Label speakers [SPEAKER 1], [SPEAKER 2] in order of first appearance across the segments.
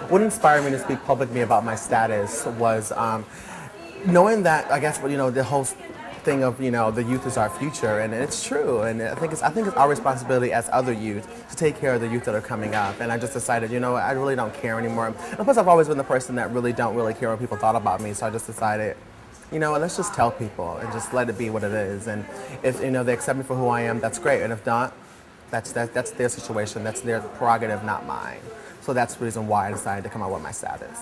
[SPEAKER 1] what inspired me to speak publicly about my status was knowing that, I guess, the whole thing of, the youth is our future, and it's true. And I think it's our responsibility as other youth to take care of the youth that are coming up. And I just decided, I really don't care anymore. And plus, I've always been the person that really don't really care what people thought about me. So I just decided, let's just tell people and just let it be what it is. And if they accept me for who I am, that's great. And if not, that's their situation. That's their prerogative, not mine. So that's the reason why I decided to come out with my status.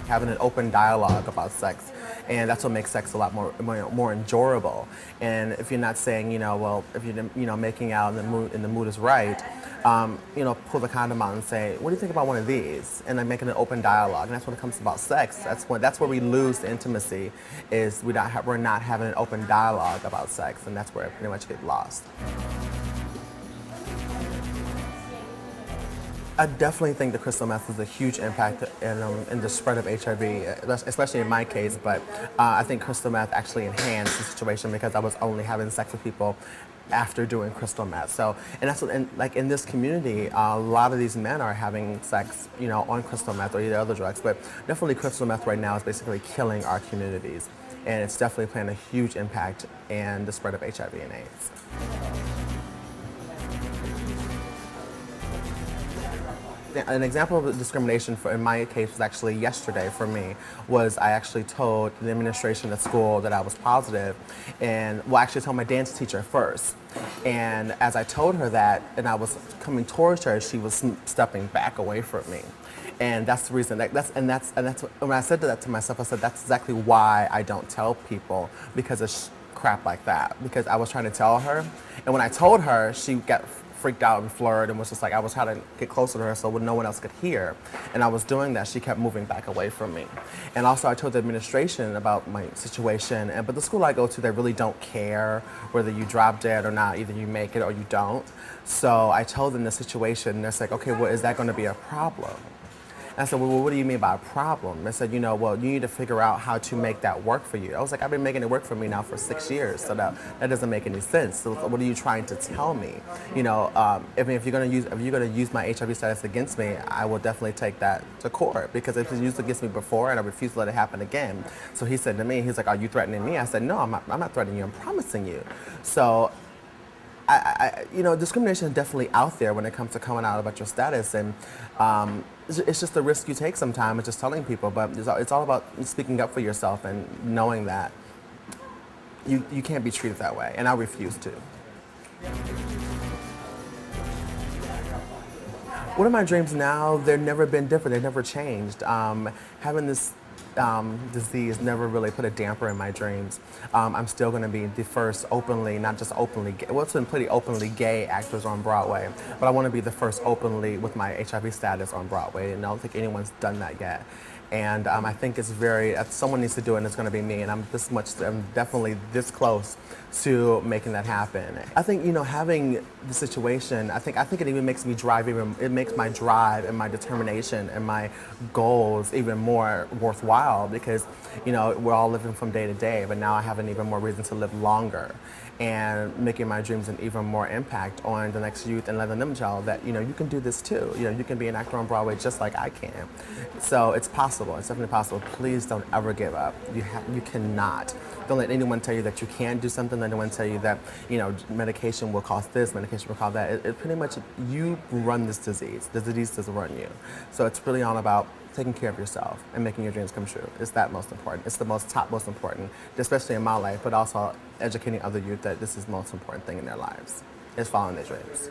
[SPEAKER 1] Having an open dialogue about sex, and that's what makes sex a lot more enjoyable. And if you're not saying, well, if you're making out and the mood is right, pull the condom out and say, what do you think about one of these? And then making an open dialogue. And that's when it comes about sex. That's where we lose the intimacy, is we're not having an open dialogue about sex, and that's where it pretty much gets lost. I definitely think the crystal meth has a huge impact in the spread of HIV, especially in my case. But I think crystal meth actually enhanced the situation because I was only having sex with people after doing crystal meth. So, and that's what, and like in this community, a lot of these men are having sex, on crystal meth or either other drugs. But definitely crystal meth right now is basically killing our communities, and it's definitely playing a huge impact in the spread of HIV and AIDS. An example of discrimination in my case was actually yesterday for me. I actually told the administration at school that I was positive, and actually told my dance teacher first. And as I told her that, and I was coming towards her, she was stepping back away from me. And that's the reason. When I said that to myself, I said that's exactly why I don't tell people, because of crap like that. Because I was trying to tell her, and when I told her, she got freaked out and flirted and was just like, I was trying to get closer to her so no one else could hear. And I was doing that, she kept moving back away from me. And also I told the administration about my situation, but the school I go to, they really don't care whether you drop dead or not. Either you make it or you don't. So I told them the situation, and they're like, okay, well, is that going to be a problem? I said, well, what do you mean by a problem? They said, well, you need to figure out how to make that work for you. I was like, I've been making it work for me now for 6 years, so that doesn't make any sense. So what are you trying to tell me? If you're going to use my HIV status against me, I will definitely take that to court, because it was used against me before, and I refuse to let it happen again. So he said to me, he's like, are you threatening me? I said, no, I'm not threatening you. I'm promising you. So discrimination is definitely out there when it comes to coming out about your status, and it's just the risk you take sometimes. It's just telling people, but it's all about speaking up for yourself and knowing that you can't be treated that way, and I refuse to. What are my dreams now? They've never been different. They've never changed. Having this disease never really put a damper in my dreams. I'm still going to be the first openly, not just openly gay, well, it's been pretty openly gay actors on Broadway, but I want to be the first openly with my HIV status on Broadway, and I don't think anyone's done that yet. And I think it's someone needs to do it, and it's going to be me, and I'm definitely this close to making that happen. I think, having the situation, I think it even makes me it makes my drive and my determination and my goals even more worthwhile, because, we're all living from day to day, but now I have an even more reason to live longer, and making my dreams an even more impact on the next youth, and letting them know that, you can do this too. You can be an actor on Broadway just like I can. So it's possible. It's definitely possible. Please don't ever give up. You cannot. Don't let anyone tell you that you can't do something. Let anyone tell you that, medication will cause this, medication will cause that. It pretty much, you run this disease. The disease doesn't run you. So it's really all about taking care of yourself and making your dreams come true. It's that most important. It's the most important, especially in my life, but also educating other youth that this is the most important thing in their lives, is following their dreams.